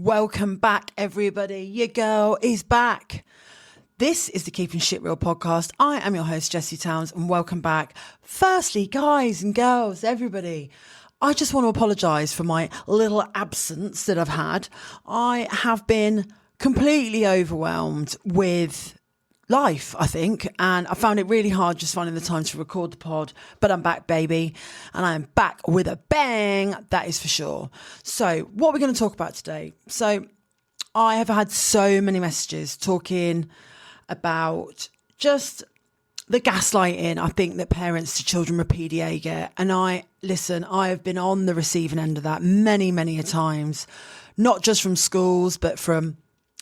Welcome back, everybody. Your girl is back. This is the Keeping Shit Real podcast. I am your host, Jessie Towns, and welcome back. Firstly, guys and girls, everybody, I just want to apologise for my little absence that I've had. I have been completely overwhelmed with life, I think, and I found it really hard just finding the time to record the pod, but I'm back, baby, and I am back with a bang, that is for sure. So what we're going to talk about today. So I have had so many messages talking about just the gaslighting I think that parents to children with PDA get, and I have been on the receiving end of that many a times, not just from schools but from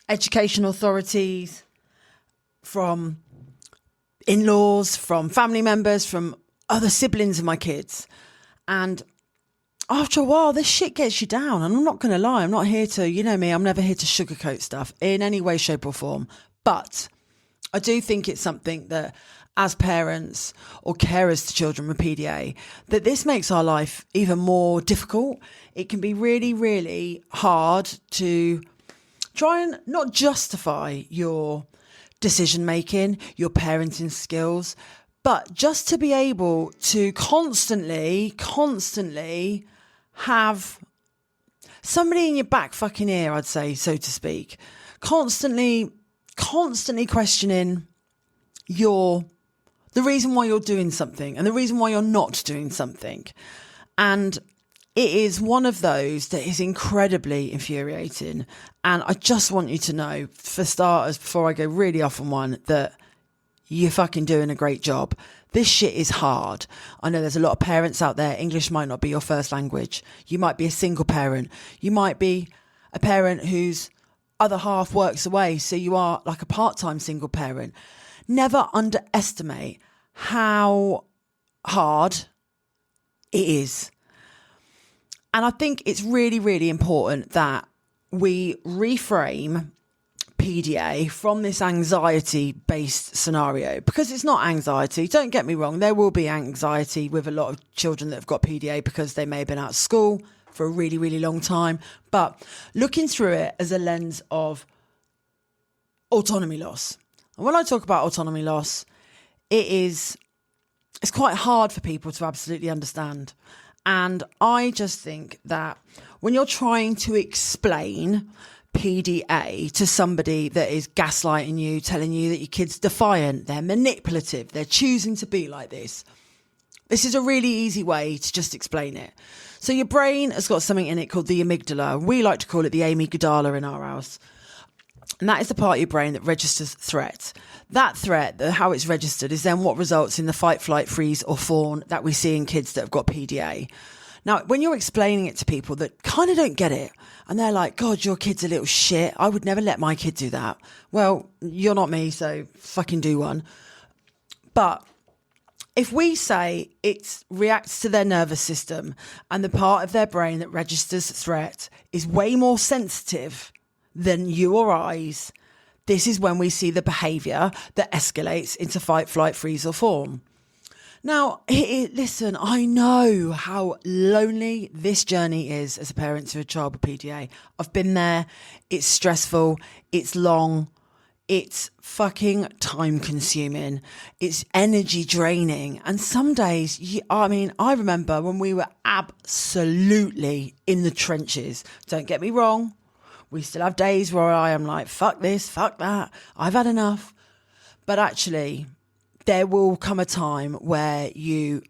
education authorities, from in-laws, from family members, from other siblings of my kids. And after a while, this shit gets you down. And I'm not going to lie, I'm not here to, you know me, I'm never here to sugarcoat stuff in any way, shape or form. But I do think it's something that as parents or carers to children with PDA, that this makes our life even more difficult. It can be really hard to try and not justify your decision making, your parenting skills, but just to be able to constantly have somebody in your back fucking ear, I'd say, so to speak, constantly questioning the reason why you're doing something and the reason why you're not doing something. And it is one of those that is incredibly infuriating. And I just want you to know, for starters, before I go really off on one, that you're fucking doing a great job. This shit is hard. I know there's a lot of parents out there. English might not be your first language. You might be a single parent. You might be a parent whose other half works away. So you are like a part-time single parent. Never underestimate how hard it is. And I think it's really important that we reframe PDA from this anxiety-based scenario, because it's not anxiety. Don't get me wrong. There will be anxiety with a lot of children that have got PDA because they may have been out of school for a really long time. But looking through it as a lens of autonomy loss. And when I talk about autonomy loss, it's quite hard for people to absolutely understand. And I just think that when you're trying to explain PDA to somebody that is gaslighting you, telling you that your kid's defiant, they're manipulative, they're choosing to be like this is a really easy way to just explain it. So your brain has got something in it called the amygdala. We like to call it the amygdala in our house. And that is the part of your brain that registers threat. That threat, how it's registered, is then what results in the fight, flight, freeze or fawn that we see in kids that have got PDA. Now, when you're explaining it to people that kind of don't get it, and they're like, God, your kid's a little shit, I would never let my kid do that. Well, you're not me, so fucking do one. But if we say it reacts to their nervous system and the part of their brain that registers threat is way more sensitive than you or I's, this is when we see the behaviour that escalates into fight, flight, freeze or fawn. Now, listen, I know how lonely this journey is as a parent to a child with PDA. I've been there. It's stressful. It's long. It's fucking time consuming. It's energy draining. And some days, I remember when we were absolutely in the trenches. Don't get me wrong. We still have days where I am like, fuck this, fuck that. I've had enough. But actually, there will come a time where you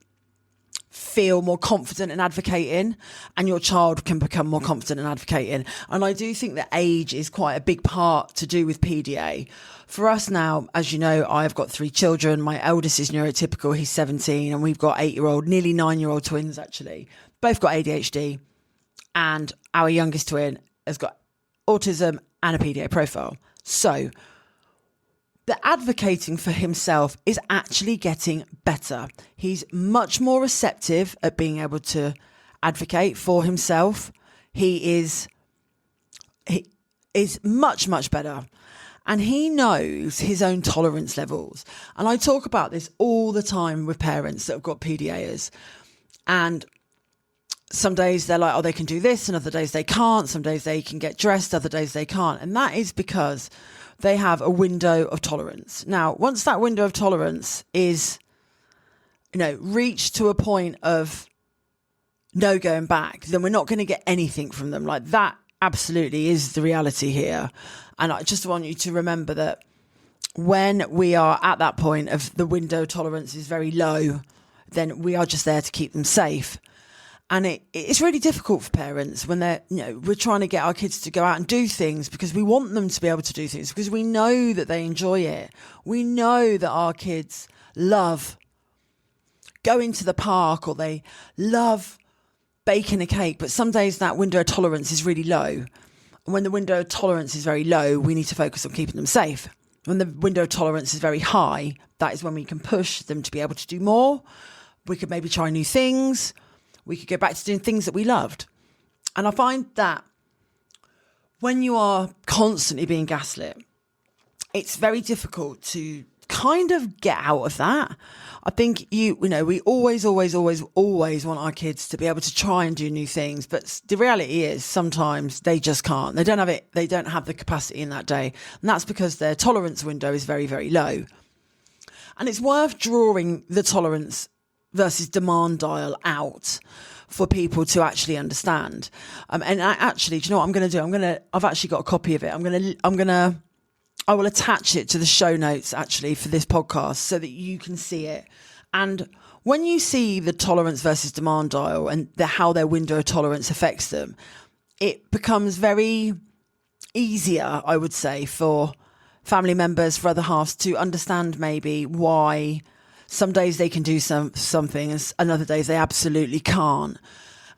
feel more confident in advocating and your child can become more confident in advocating. And I do think that age is quite a big part to do with PDA. For us now, as you know, I've got 3 children. My eldest is neurotypical. He's 17 and we've got 8-year-old, nearly 9-year-old twins actually. Both got ADHD and our youngest twin has got autism and a PDA profile. So the advocating for himself is actually getting better. He's much more receptive at being able to advocate for himself. He is much better. And he knows his own tolerance levels. And I talk about this all the time with parents that have got PDAs. And some days they're like, oh, they can do this, and other days they can't. Some days they can get dressed, other days they can't. And that is because they have a window of tolerance. Now, once that window of tolerance is, reached to a point of no going back, then we're not going to get anything from them. Like, that absolutely is the reality here. And I just want you to remember that when we are at that point of the window of tolerance is very low, then we are just there to keep them safe. And it's really difficult for parents when we're trying to get our kids to go out and do things because we want them to be able to do things, because we know that they enjoy it. We know that our kids love going to the park, or they love baking a cake, but some days that window of tolerance is really low. And when the window of tolerance is very low, we need to focus on keeping them safe. When the window of tolerance is very high, that is when we can push them to be able to do more. We could maybe try new things. We could go back to doing things that we loved. And I find that when you are constantly being gaslit, it's very difficult to kind of get out of that. I think we always want our kids to be able to try and do new things, but the reality is sometimes they just can't. They don't have it. They don't have the capacity in that day, and that's because their tolerance window is very, very low. And it's worth drawing the tolerance versus demand dial out for people to actually understand. And do you know what I'm going to do? I've actually got a copy of it. I will attach it to the show notes actually for this podcast so that you can see it. And when you see the tolerance versus demand dial and how their window of tolerance affects them, it becomes very easier, I would say, for family members, for other halves to understand maybe why some days they can do something and other days they absolutely can't.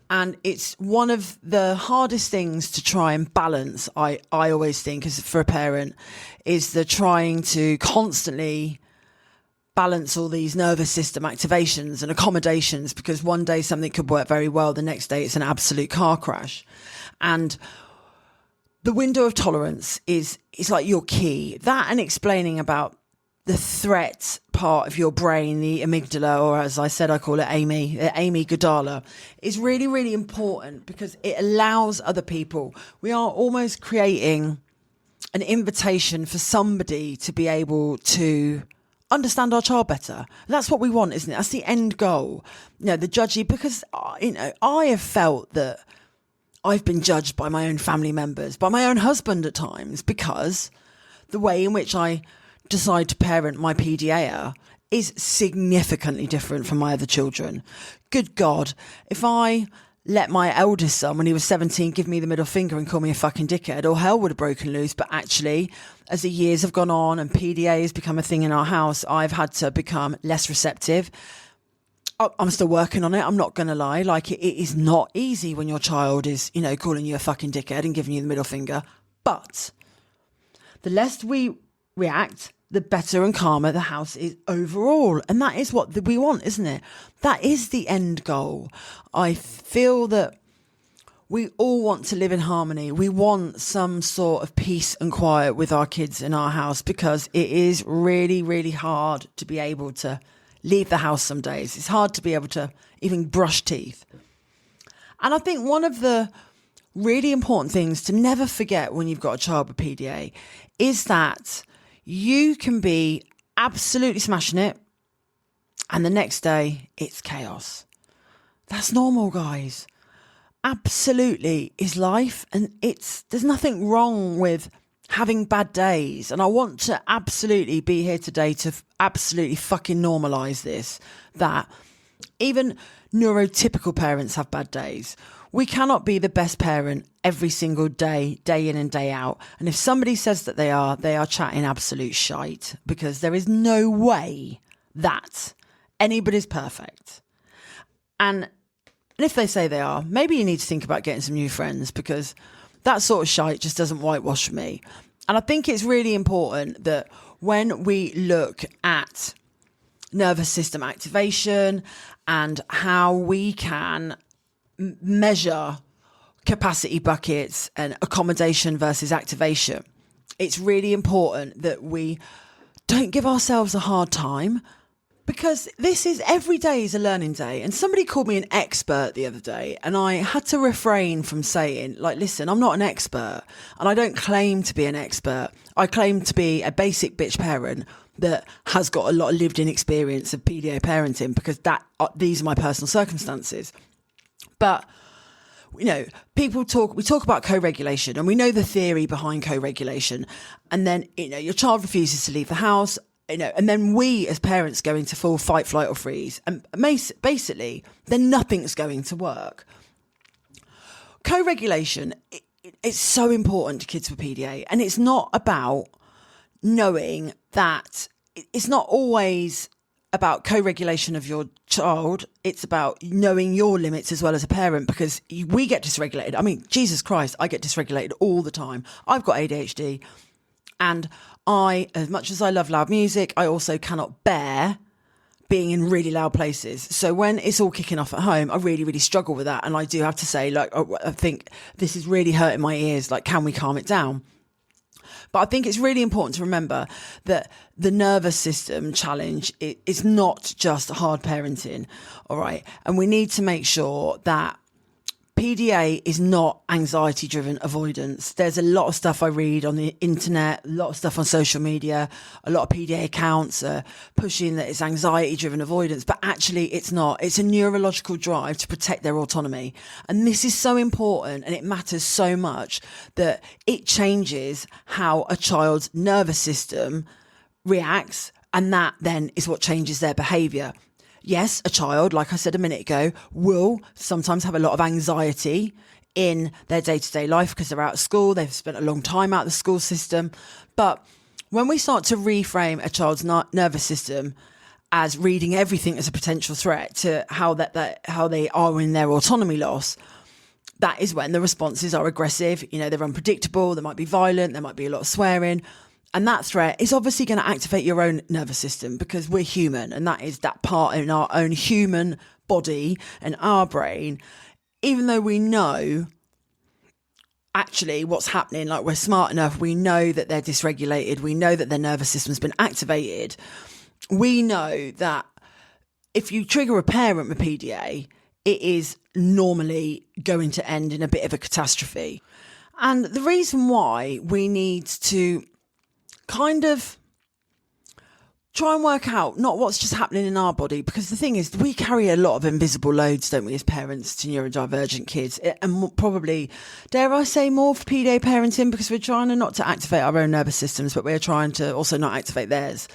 And it's one of the hardest things to try and balance, I always think, as for a parent, is the trying to constantly balance all these nervous system activations and accommodations, because one day something could work very well, the next day it's an absolute car crash. And the window of tolerance is like your key. That, and explaining about the threat part of your brain, the amygdala, or as I said, I call it amygdala, is really, really important because it allows other people. We are almost creating an invitation for somebody to be able to understand our child better. That's what we want, isn't it? That's the end goal. The judgy, because, I have felt that I've been judged by my own family members, by my own husband at times, because the way in which I decide to parent my PDA is significantly different from my other children. Good God, if I let my eldest son, when he was 17, give me the middle finger and call me a fucking dickhead, all hell would have broken loose. But actually, as the years have gone on and PDA has become a thing in our house, I've had to become less receptive. I'm still working on it. I'm not going to lie. Like, it is not easy when your child is, calling you a fucking dickhead and giving you the middle finger. But the less we react, the better and calmer the house is overall. And that is what we want, isn't it? That is the end goal. I feel that we all want to live in harmony. We want some sort of peace and quiet with our kids in our house, because it is really, really hard to be able to leave the house some days. It's hard to be able to even brush teeth. And I think one of the really important things to never forget when you've got a child with PDA is that you can be absolutely smashing it, and the next day it's chaos. That's normal, guys. Absolutely is life, and there's nothing wrong with having bad days. And I want to absolutely be here today to absolutely fucking normalise this, that even neurotypical parents have bad days. We cannot be the best parent every single day, day in and day out. And if somebody says that they are chatting absolute shite, because there is no way that anybody's perfect. And if they say they are, maybe you need to think about getting some new friends, because that sort of shite just doesn't whitewash me. And I think it's really important that when we look at nervous system activation and how we can measure capacity buckets and accommodation versus activation, it's really important that we don't give ourselves a hard time. Because this is every day is a learning day. And somebody called me an expert the other day, and I had to refrain from saying, like, listen, I'm not an expert, and I don't claim to be an expert. I claim to be a basic bitch parent that has got a lot of lived in experience of PDA parenting, because these are my personal circumstances. But we talk about co-regulation, and we know the theory behind co-regulation. And then, your child refuses to leave the house, and then we as parents go into full fight, flight or freeze. And basically, then nothing's going to work. Co-regulation, it's so important to kids with PDA. And it's not about knowing that, it's not always about co-regulation of your child. It's about knowing your limits as well as a parent, because we get dysregulated. I mean, Jesus Christ, I get dysregulated all the time. I've got ADHD, and as much as I love loud music, I also cannot bear being in really loud places. So when it's all kicking off at home, I really, really struggle with that. And I do have to say, like, I think this is really hurting my ears. Like, can we calm it down? But I think it's really important to remember that the nervous system challenge is not just hard parenting, all right? And we need to make sure that PDA is not anxiety-driven avoidance. There's a lot of stuff I read on the internet, a lot of stuff on social media, a lot of PDA accounts are pushing that it's anxiety-driven avoidance, but actually it's not. It's a neurological drive to protect their autonomy. And this is so important, and it matters so much that it changes how a child's nervous system reacts, and that then is what changes their behaviour. Yes, a child, like I said a minute ago, will sometimes have a lot of anxiety in their day-to-day life because they're out of school, they've spent a long time out of the school system. But when we start to reframe a child's nervous system as reading everything as a potential threat to how they are in their autonomy loss, that is when the responses are aggressive. They're unpredictable, they might be violent, there might be a lot of swearing. And that threat is obviously going to activate your own nervous system, because we're human, and that is that part in our own human body and our brain. Even though we know actually what's happening, like, we're smart enough, we know that they're dysregulated, we know that their nervous system's been activated. We know that if you trigger a parent with PDA, it is normally going to end in a bit of a catastrophe. And the reason why we need to kind of try and work out not what's just happening in our body, because the thing is, we carry a lot of invisible loads, don't we, as parents to neurodivergent kids, and probably, dare I say, more for PDA parenting, because we're trying not to activate our own nervous systems, but we're trying to also not activate theirs.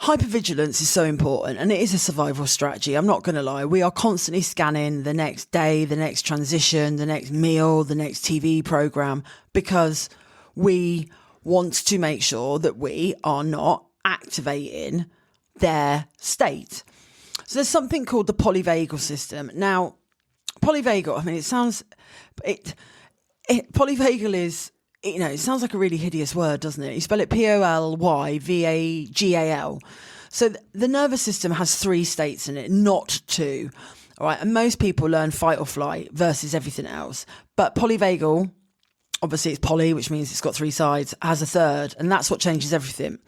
Hypervigilance is so important, and it is a survival strategy. I'm not going to lie. We are constantly scanning the next day, the next transition, the next meal, the next TV program, because we want to make sure that we are not activating their state. So there's something called the polyvagal system. Now, polyvagal, I mean, polyvagal is, it sounds like a really hideous word, doesn't it? You spell it Polyvagal. So the nervous system has 3 states in it, not 2. All right. And most people learn fight or flight versus everything else. But polyvagal, obviously it's poly, which means it's got 3 sides, has a third, and that's what changes everything.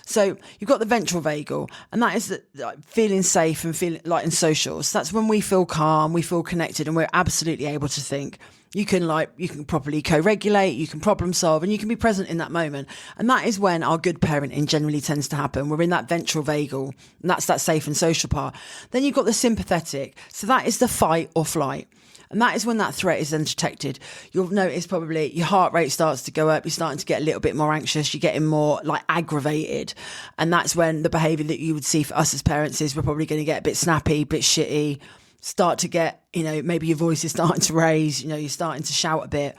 So you've got the ventral vagal, and that is feeling safe and feeling light and social. So that's when we feel calm, we feel connected, and we're absolutely able to think. You can properly co-regulate, you can problem solve, and you can be present in that moment. And that is when our good parenting generally tends to happen. We're in that ventral vagal, and that's that safe and social part. Then you've got the sympathetic. So that is the fight or flight. And that is when that threat is then detected. You'll notice probably your heart rate starts to go up. You're starting to get a little bit more anxious. You're getting more aggravated. And that's when the behaviour that you would see for us as parents is we're probably going to get a bit snappy, a bit shitty, start to get, maybe your voice is starting to raise, you're starting to shout a bit,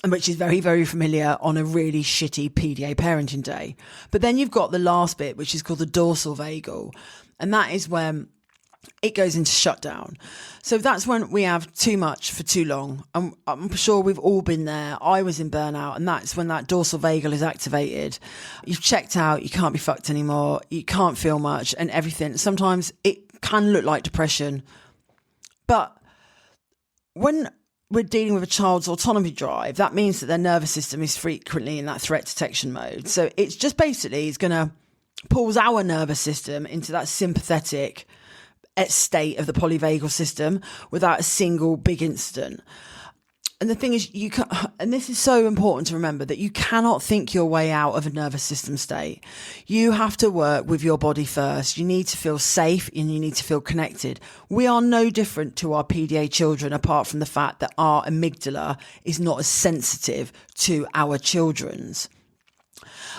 and which is very, very familiar on a really shitty PDA parenting day. But then you've got the last bit, which is called the dorsal vagal. And that is when it goes into shutdown. So that's when we have too much for too long. I'm sure we've all been there. I was in burnout, and that's when that dorsal vagal is activated. You've checked out, you can't be fucked anymore, you can't feel much and everything. Sometimes it can look like depression. But when we're dealing with a child's autonomy drive, that means that their nervous system is frequently in that threat detection mode. So it's just basically, it's going to pulls our nervous system into that sympathetic state of the polyvagal system without a single big incident. And the thing is, you can, and this is so important to remember, that you cannot think your way out of a nervous system state. You have to work with your body first. You need to feel safe and you need to feel connected. We are no different to our PDA children, apart from the fact that our amygdala is not as sensitive to our children's.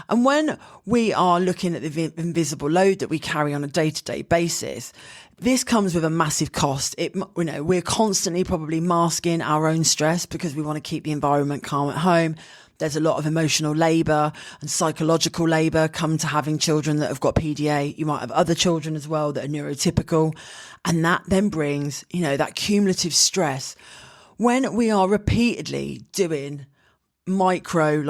And when we are looking at the invisible load that we carry on a day-to-day basis, this comes with a massive cost. We're constantly probably masking our own stress because we want to keep the environment calm at home. There's a lot of emotional labour and psychological labour come to having children that have got PDA. You might have other children as well that are neurotypical. And that then brings, that cumulative stress. When we are repeatedly doing micro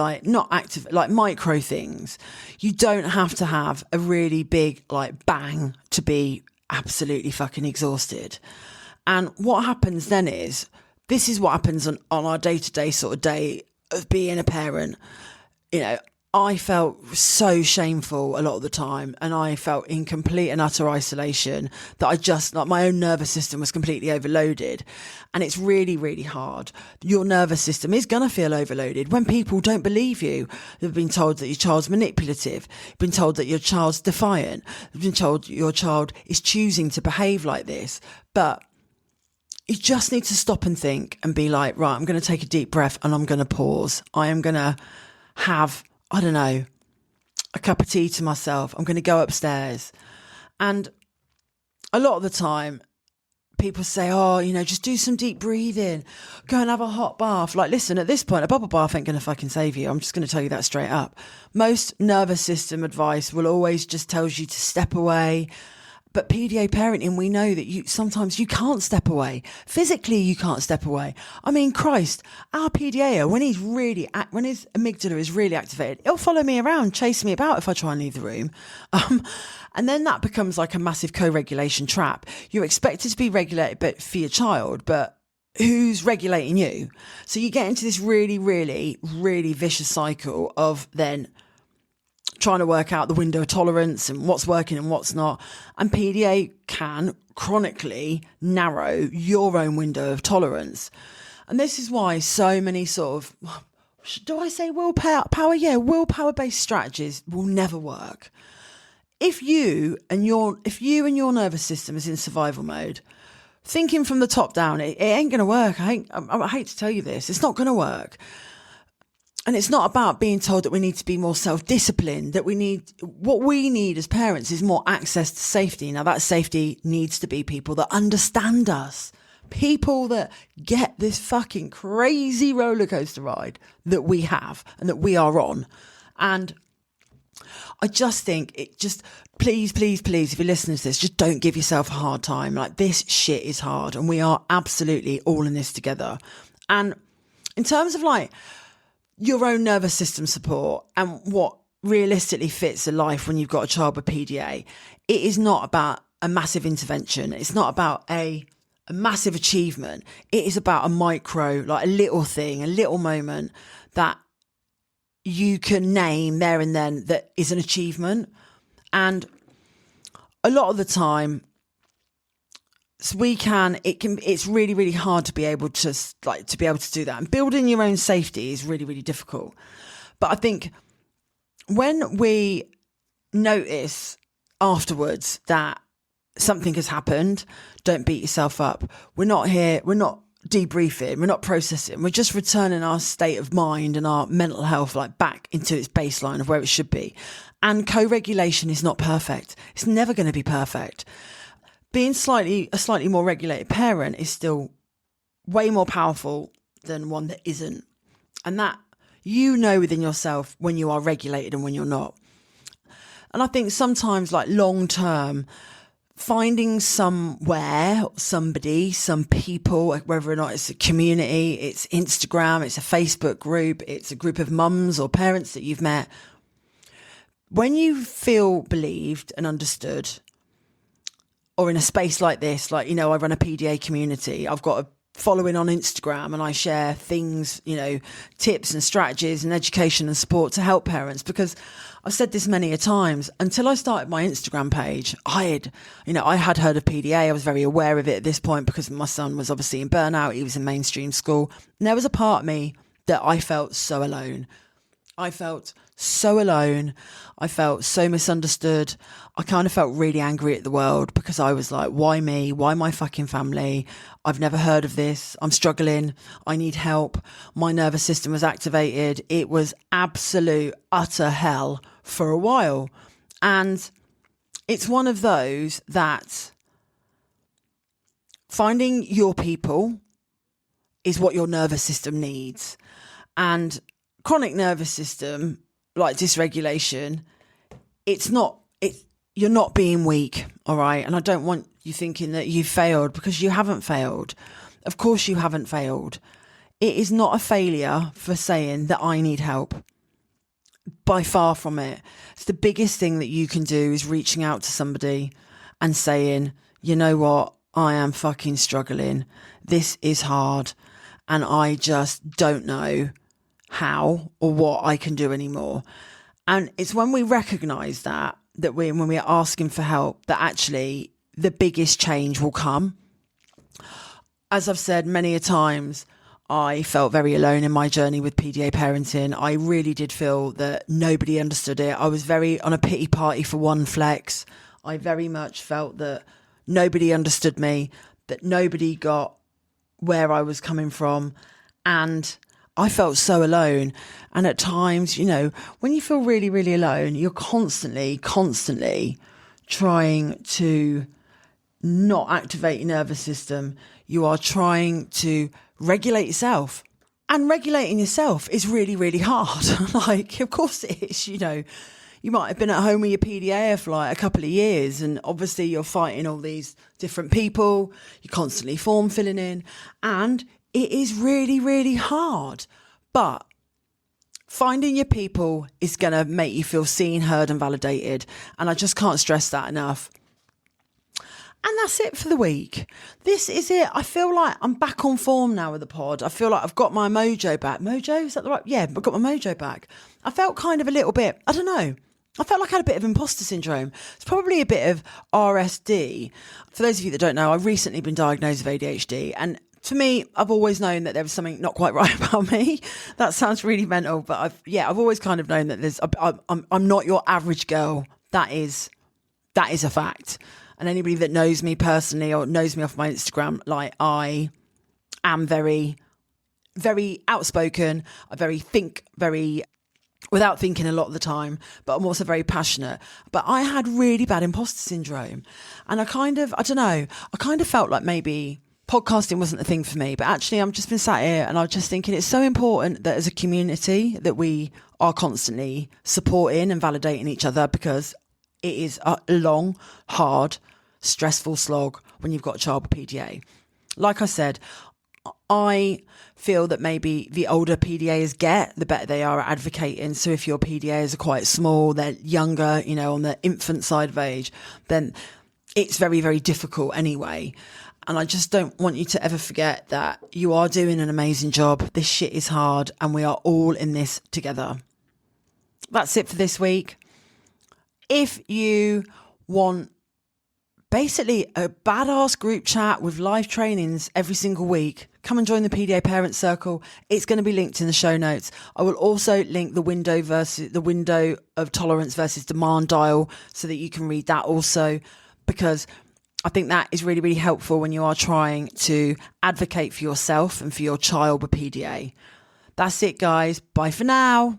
things, you don't have to have a really big bang to be absolutely fucking exhausted. And what happens then is, this is what happens on our day-to-day sort of day of being a parent. I felt so shameful a lot of the time, and I felt in complete and utter isolation, that I just, my own nervous system was completely overloaded. And it's really, really hard. Your nervous system is going to feel overloaded when people don't believe you. They've been told that your child's manipulative. You've been told that your child's defiant. You've been told your child is choosing to behave like this. But you just need to stop and think and be like, right, I'm going to take a deep breath and I'm going to pause. I am going to have, a cup of tea to myself. I'm going to go upstairs. And a lot of the time, people say, just do some deep breathing. Go and have a hot bath. Listen, at this point, a bubble bath ain't going to fucking save you. I'm just going to tell you that straight up. Most nervous system advice will always just tells you to step away. But PDA parenting, we know that sometimes you can't step away. Physically, you can't step away. I mean, Christ, our PDA, when his amygdala is really activated, he'll follow me around, chase me about if I try and leave the room. And then that becomes like a massive co-regulation trap. You're expected to be regulated for your child, but who's regulating you? So you get into this really, really, really vicious cycle of then trying to work out the window of tolerance and what's working and what's not. And PDA can chronically narrow your own window of tolerance. And this is why so many do I say willpower? Yeah, willpower-based strategies will never work. If you and your nervous system is in survival mode, thinking from the top down, it ain't going to work. I hate to tell you this. It's not going to work. And it's not about being told that we need to be more self-disciplined, what we need as parents is more access to safety. Now that safety needs to be people that understand us, people that get this fucking crazy roller coaster ride that we have and that we are on. And I just think please, if you're listening to this, just don't give yourself a hard time. This shit is hard and we are absolutely all in this together. And in terms of your own nervous system support and what realistically fits a life when you've got a child with PDA, it is not about a massive intervention. It's not about a massive achievement. It is about a micro, a little thing, a little moment that you can name there and then that is an achievement. And a lot of the time, it's really, really hard to be able to do that. And building your own safety is really, really difficult. But I think when we notice afterwards that something has happened, don't beat yourself up. We're not debriefing, we're not processing, we're just returning our state of mind and our mental health back into its baseline of where it should be. And co-regulation is not perfect. It's never going to be perfect. Being a slightly more regulated parent is still way more powerful than one that isn't. And that within yourself when you are regulated and when you're not. And I think sometimes long term, finding somewhere, somebody, some people, whether or not it's a community, it's Instagram, it's a Facebook group, it's a group of mums or parents that you've met. When you feel believed and understood, or in a space like this, I run a PDA community. I've got a following on Instagram, and I share things, tips and strategies and education and support to help parents, because I've said this many a times, until I started my Instagram page, I had heard of PDA. I was very aware of it at this point because my son was obviously in burnout. He was in mainstream school. And there was a part of me that I felt so alone. I felt so alone. I felt so misunderstood. I kind of felt really angry at the world because I was like, why me? Why my fucking family? I've never heard of this. I'm struggling. I need help. My nervous system was activated. It was absolute, utter hell for a while. And it's one of those that finding your people is what your nervous system needs. And chronic nervous system, like dysregulation, you're not being weak, all right? And I don't want you thinking that you failed, because you haven't failed. Of course you haven't failed. It is not a failure for saying that I need help. By far from it. It's the biggest thing that you can do is reaching out to somebody and saying, you know what? I am fucking struggling. This is hard. And I just don't know how or what I can do anymore. And it's when we recognise that when we are asking for help, that actually the biggest change will come. As I've said many a times, I felt very alone in my journey with PDA parenting. I really did feel that nobody understood it. I was very on a pity party for one flex. I very much felt that nobody understood me, that nobody got where I was coming from. And I felt so alone. And at times, when you feel really, really alone, you're constantly trying to not activate your nervous system. You are trying to regulate yourself. And regulating yourself is really, really hard. Like, of course it is, You might have been at home with your PDA for like a couple of years, and obviously you're fighting all these different people. You're constantly form filling in, and it is really, really hard. But finding your people is going to make you feel seen, heard and validated. And I just can't stress that enough. And that's it for the week. This is it. I feel like I'm back on form now with the pod. I feel like I've got my mojo back. Mojo? Is that the right? Yeah, I've got my mojo back. I felt kind of a little bit, I don't know. I felt like I had a bit of imposter syndrome. It's probably a bit of RSD. For those of you that don't know, I've recently been diagnosed with ADHD. And for me, I've always known that there was something not quite right about me. That sounds really mental, but I've always kind of known that I'm not your average girl. That is a fact. And anybody that knows me personally or knows me off my Instagram, like, I am very, very outspoken. Without thinking a lot of the time, but I'm also very passionate. But I had really bad imposter syndrome. And I kind of felt like maybe podcasting wasn't the thing for me. But actually, I've just been sat here and I was just thinking it's so important that as a community that we are constantly supporting and validating each other, because it is a long, hard, stressful slog when you've got a child with PDA. Like I said, I feel that maybe the older PDAs get, the better they are at advocating. So if your PDAs are quite small, they're younger, on the infant side of age, then it's very, very difficult anyway. And I just don't want you to ever forget that you are doing an amazing job. This shit is hard and we are all in this together. That's it for this week. If you want basically a badass group chat with live trainings every single week, come and join the PDA Parents Circle. It's going to be linked in the show notes. I will also link the window of tolerance versus demand dial so that you can read that also, because I think that is really, really helpful when you are trying to advocate for yourself and for your child with PDA. That's it, guys. Bye for now.